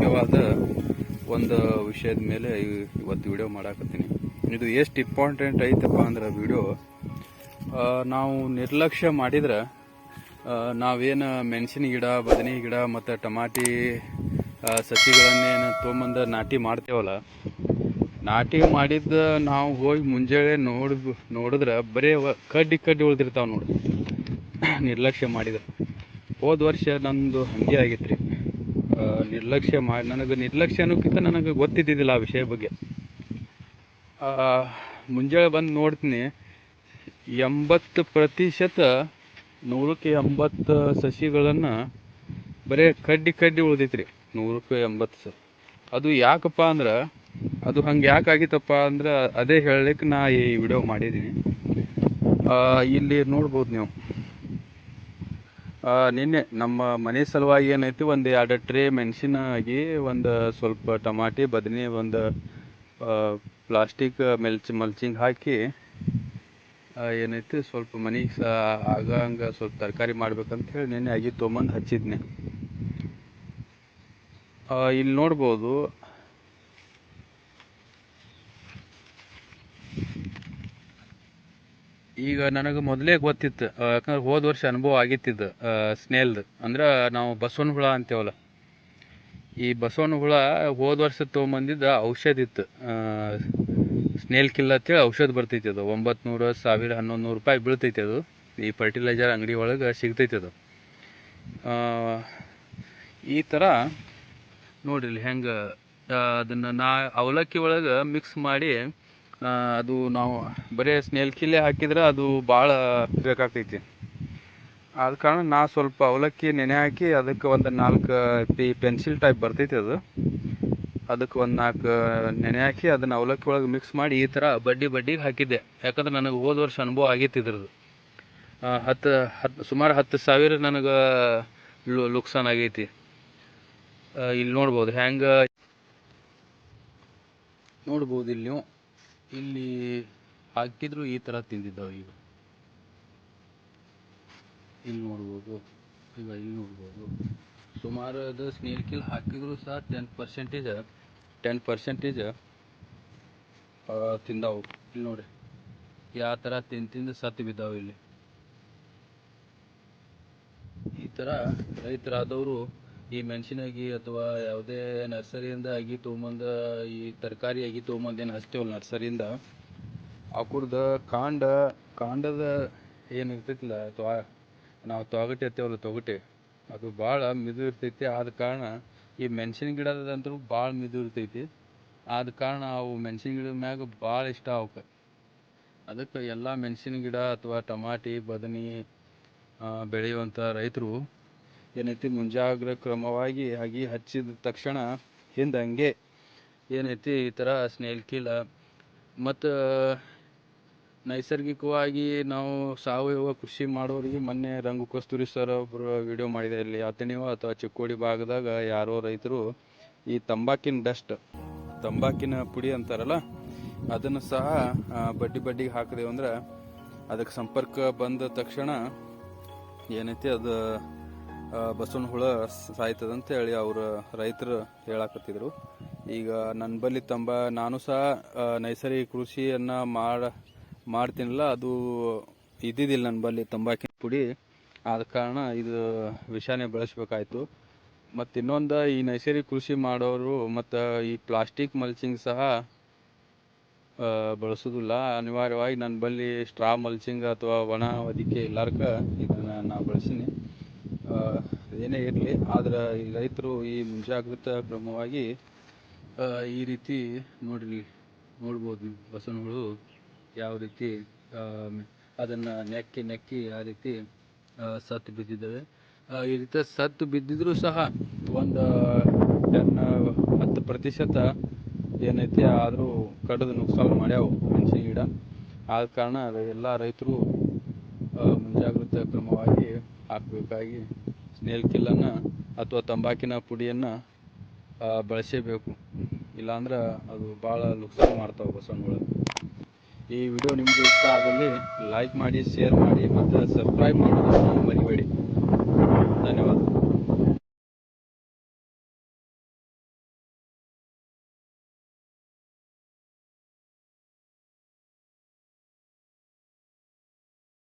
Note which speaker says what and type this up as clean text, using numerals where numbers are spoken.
Speaker 1: ಮುಖ್ಯವಾದ ಒಂದು ವಿಷಯದ ಮೇಲೆ ಇವತ್ತು ವಿಡಿಯೋ ಮಾಡಾಕತ್ತೀನಿ. ಇದು ಎಷ್ಟು ಇಂಪಾರ್ಟೆಂಟ್ ಐತಪ್ಪ ಅಂದ್ರೆ ವಿಡಿಯೋ, ನಾವು ನಿರ್ಲಕ್ಷ್ಯ ಮಾಡಿದ್ರೆ ನಾವೇನು ಮೆಣಸಿನ ಗಿಡ, ಬದನೆ ಗಿಡ ಮತ್ತು ಟಮಾಟಿ ಸಸಿಗಳನ್ನೇನು ತೊಗೊಂಬಂದು ನಾಟಿ ಮಾಡ್ತೇವಲ್ಲ, ನಾಟಿ ಮಾಡಿದ್ದು ನಾವು ಹೋಗಿ ಮುಂಜಾನೆ ನೋಡಿದ್ರೆ ಬರೀ ಕಡ್ಡಿ ಉಳಿದಿರ್ತಾವೆ ನೋಡಿ. ನಿರ್ಲಕ್ಷ್ಯ ಮಾಡಿದ್ರೆ ಹೋದ ವರ್ಷ ನಂದು ಹಾಗೆ ಆಗಿತ್ತು ರೀ. ನಿರ್ಲಕ್ಷ್ಯ ಮಾಡಿ ನನಗೆ ನಿರ್ಲಕ್ಷ್ಯ ಅನ್ನೋಕ್ಕಿಂತ ನನಗೆ ಗೊತ್ತಿದ್ದಿದ್ದಿಲ್ಲ ಆ ವಿಷಯ ಬಗ್ಗೆ. ಮುಂಜಾನೆ ಬಂದು ನೋಡ್ತೀನಿ, 80% 100ಕ್ಕೆ 80 ಸಸಿಗಳನ್ನು ಬರೀ ಕಡ್ಡಿ ಉಳಿದೈತ್ರಿ. 100ಕ್ಕೆ 80 ಅದು ಯಾಕಪ್ಪ ಅಂದ್ರೆ, ಅದು ಹಂಗೆ ಯಾಕೆ ಆಗಿತ್ತಪ್ಪ ಅಂದ್ರೆ ಅದೇ ಹೇಳಲಿಕ್ಕೆ ನಾ ಈ ವಿಡಿಯೋ ಮಾಡಿದ್ದೀನಿ. ಇಲ್ಲಿ ನೋಡ್ಬೋದು ನೀವು, ನಿನ್ನೆ ನಮ್ಮ ಮನೆ ಸಲುವಾಗಿ ಏನೈತಿ, ಒಂದು 2 ಟ್ರೇ ಮೆಣಸಿನಾಗಿ, ಒಂದು ಸ್ವಲ್ಪ ಟಮಾಟಿ, ಬದನೆ, ಒಂದು ಪ್ಲಾಸ್ಟಿಕ್ ಮಲ್ಚಿಂಗ್ ಹಾಕಿ ಏನೈತಿ ಸ್ವಲ್ಪ ಮನೆಗೆ ಆಗಂಗೆ ಸ್ವಲ್ಪ ತರಕಾರಿ ಮಾಡ್ಬೇಕಂತ ಹೇಳಿ ನೆನ್ನೆ ಆಗಿ ತೊಗೊಂಬಂದು ಹಚ್ಚಿದ್ನೆ. ಇಲ್ಲಿ ನೋಡ್ಬೋದು, ಈಗ ನನಗೆ ಮೊದಲೇ ಗೊತ್ತಿತ್ತು, ಯಾಕಂದ್ರೆ ಹೋದ ವರ್ಷ ಅನುಭವ ಆಗಿತ್ತಿದ್ದು ಸ್ನೇಲ್ದು. ಅಂದ್ರೆ ನಾವು ಬಸವನ ಹುಳ ಅಂತೇವಲ್ಲ, ಈ ಬಸವನ ಹುಳ ಹೋದ ವರ್ಷ ತೊಗೊಂಬಂದಿದ್ದ ಔಷಧ ಇತ್ತು. ಸ್ನೇಲ್ ಕಿಲ್ ಅಂತೇಳಿ ಔಷಧ ಬರ್ತೈತಿ. ಅದು 900, 1000, 1100 ರೂಪಾಯಿ ಬೀಳ್ತೈತಿ. ಅದು ಈ ಫರ್ಟಿಲೈಸರ್ ಅಂಗಡಿ ಒಳಗೆ ಸಿಗ್ತೈತಿ. ಅದು ಈ ಥರ ನೋಡಿರಿ ಹೆಂಗೆ ಅದನ್ನು ಅವಲಕ್ಕಿ ಒಳಗೆ ಮಿಕ್ಸ್ ಮಾಡಿ, ಅದು ನಾವು ಬರೀ ಸ್ನೇಲ್ ಕಿಲ್ಲೇ ಹಾಕಿದ್ರೆ ಅದು ಭಾಳ ಬೇಕಾಗ್ತೈತಿ. ಆದ ಕಾರಣ ನಾ ಸ್ವಲ್ಪ ಅವಲಕ್ಕಿ ನೆನೆ ಹಾಕಿ ಅದಕ್ಕೆ ಒಂದು 4 ಪೆನ್ಸಿಲ್ ಟೈಪ್ ಬರ್ತೈತಿ. ಅದಕ್ಕೆ ಒಂದು 4 ನೆನೆ ಹಾಕಿ ಅದನ್ನು ಅವಲಕ್ಕಿ ಒಳಗೆ ಮಿಕ್ಸ್ ಮಾಡಿ ಈ ಥರ ಬಡ್ಡಿಗೆ ಹಾಕಿದ್ದೆ. ಯಾಕಂದ್ರೆ ನನಗೆ ಹೋದ ವರ್ಷ ಅನುಭವ ಆಗಿತ್ತು ಇದ್ರದ್ದು. ಸುಮಾರು 10,000 ನನಗೆ ಲುಕ್ಸಾನ್ ಆಗೈತಿ. ಇಲ್ಲಿ ನೋಡ್ಬೋದು ಹೆಂಗೆ, ನೋಡ್ಬೋದು ಇಲ್ಲಿ ನೀವು, ಇಲ್ಲಿ ಹಾಕಿದ್ರು ಈ ಥರ ತಿಂದಿದ್ದಾವೆ. ಈಗ ಇಲ್ಲಿ ನೋಡ್ಬೋದು, ಸುಮಾರು ಅದು ಸ್ನೇಲ್ ಕಿಲ್ ಹಾಕಿದ್ರು ಸಹ 10% ತಿಂದಾವು. ಇಲ್ಲಿ ನೋಡಿ ಯಾವ ಥರ ತಿಂದು ಸತ್ತು ಬಿದ್ದಾವೆ. ಇಲ್ಲಿ ಈ ಥರ ರೈತರಾದವರು ಈ ಮೆಣಸಿನಾಗಿ ಅಥವಾ ಯಾವುದೇ ನರ್ಸರಿಯಿಂದ ಆಗಿ ತೊಗೊಂಬಂದು, ಈ ತರಕಾರಿ ಆಗಿ ತೊಗೊಂಬಂದು ಏನು ಹಚ್ತೇವಲ್ಲ ನರ್ಸರಿಯಿಂದ, ಅಕುರ್ದ ಕಾಂಡದ ಏನು ಇರ್ತೈತಿಲ್ಲ, ಅಥವಾ ನಾವು ತೊಗಟೆ ಹತ್ತೇವಲ್ಲ, ತೊಗಟೆ ಅದು ಭಾಳ ಮಿದು ಇರ್ತೈತಿ. ಆದ ಕಾರಣ ಈ ಮೆಣಸಿನ ಗಿಡದಂತೂ ಭಾಳ ಮಿದು ಇರ್ತೈತಿ. ಆದ ಕಾರಣ ಅವು ಮೆಣಸಿನ ಗಿಡದ ಮ್ಯಾಗ ಭಾಳ ಇಷ್ಟ ಅವಕ್ಕೆ. ಅದಕ್ಕೆ ಎಲ್ಲ ಮೆಣಸಿನ ಗಿಡ ಅಥವಾ ಟಮಾಟಿ, ಬದನೆ ಬೆಳೆಯುವಂಥ ರೈತರು ಏನೈತಿ, ಮುಂಜಾಗ್ರ ಕ್ರಮವಾಗಿ ಆಗಿ ಹಚ್ಚಿದ ತಕ್ಷಣ ಹಿಂದೆ ಹಂಗೆ ಏನೈತಿ ಈ ಥರ ಸ್ನೇಲ್ ಕಿಲ್ ಮತ್ತು ನೈಸರ್ಗಿಕವಾಗಿ ನಾವು ಸಾವಯವ ಕೃಷಿ ಮಾಡೋರಿಗೆ, ಮೊನ್ನೆ ರಂಗು ಕಸ್ತೂರಿ ಸರ್ ಒಬ್ಬರು ವಿಡಿಯೋ ಮಾಡಿದೆ. ಇಲ್ಲಿ ಅಥಣಿವ ಅಥವಾ ಚಿಕ್ಕೋಡಿ ಭಾಗದಾಗ ಯಾರೋ ರೈತರು ಈ ತಂಬಾಕಿನ ಪುಡಿ ಅಂತಾರಲ್ಲ, ಅದನ್ನು ಸಹ ಬಡ್ಡಿಗೆ ಹಾಕಿದೆವು ಅಂದ್ರೆ ಅದಕ್ಕೆ ಸಂಪರ್ಕ ಬಂದ ತಕ್ಷಣ ಏನೈತಿ ಅದು ಬಸವನ ಹುಳ ಸಾಯ್ತದಂತ ಹೇಳಿ ಅವರು ರೈತರು ಹೇಳಾಕತ್ತಿದ್ರು. ಈಗ ನನ್ನ ಬಳಿ ನಾನು ಸಹ ನೈಸರ್ಗಿಕ ಕೃಷಿಯನ್ನು ಮಾಡ್ತೀನಲ್ಲ, ಅದು ಇದ್ದಿದ್ದಿಲ್ಲ ನನ್ನ ಬಳಿ ತಂಬಾಕಿನ ಪುಡಿ. ಆದ ಕಾರಣ ಇದು ವಿಷಾನೇ ಬಳಸಬೇಕಾಯ್ತು. ಮತ್ತು ಇನ್ನೊಂದು, ಈ ನೈಸರ್ಗಿಕ ಕೃಷಿ ಮಾಡೋರು ಮತ್ತು ಈ ಪ್ಲಾಸ್ಟಿಕ್ ಮಲ್ಚಿಂಗ್ ಸಹ ಬಳಸೋದಿಲ್ಲ. ಅನಿವಾರ್ಯವಾಗಿ ನನ್ನ ಬಳಿ ಸ್ಟ್ರಾ ಮಲ್ಚಿಂಗ್ ಅಥವಾ ಒಣ ಹೊದಿಕೆ ಇಲ್ಲಾರ್ಕ ಇದನ್ನು ನಾ ಬಳಸೀನಿ. ಏನೇ ಇರಲಿ, ಆದ್ರೆ ಈ ರೈತರು ಈ ಮುಂಜಾಗ್ರತಾ ಕ್ರಮವಾಗಿ ಈ ರೀತಿ ನೋಡ್ಬೋದು ಬಸವನ ಹುಳು ಯಾವ ರೀತಿ ಅದನ್ನು ನೆಕ್ಕಿ ಆ ರೀತಿ ಸತ್ತು ಬಿದ್ದಿದ್ದಾವೆ. ಈ ರೀತಿ ಸತ್ತು ಬಿದ್ದಿದ್ರೂ ಸಹ ಒಂದು 10% ಏನೈತಿ ಆದರೂ ಕಡಿದು ನುಕ್ಸಾನು ಮಾಡ್ಯಾವು ಮೆಣಸಿನ ಗಿಡ. ಆದ ಕಾರಣ ಎಲ್ಲ ರೈತರು ಮುಂಜಾಗ್ರತಾ ಕ್ರಮವಾಗಿ ಹಾಕಬೇಕಾಗಿ ಸ್ನೇಲ್ ಕಿಲ್ಲನ್ನು ಅಥವಾ ತಂಬಾಕಿನ ಪುಡಿಯನ್ನು ಬಳಸಬೇಕು. ಇಲ್ಲಾಂದ್ರೆ ಅದು ಭಾಳ ನುಕ್ಸಾನು ಮಾಡ್ತಾವೆ ಬಸವನಗಳು. ಈ ವಿಡಿಯೋ ನಿಮಗೆ ಇಷ್ಟ ಆದಲ್ಲಿ ಲೈಕ್ ಮಾಡಿ, ಶೇರ್ ಮಾಡಿ ಮತ್ತು ಸಬ್ಸ್ಕ್ರೈಬ್ ಮಾಡೋದನ್ನು ಮರಿಬೇಡಿ.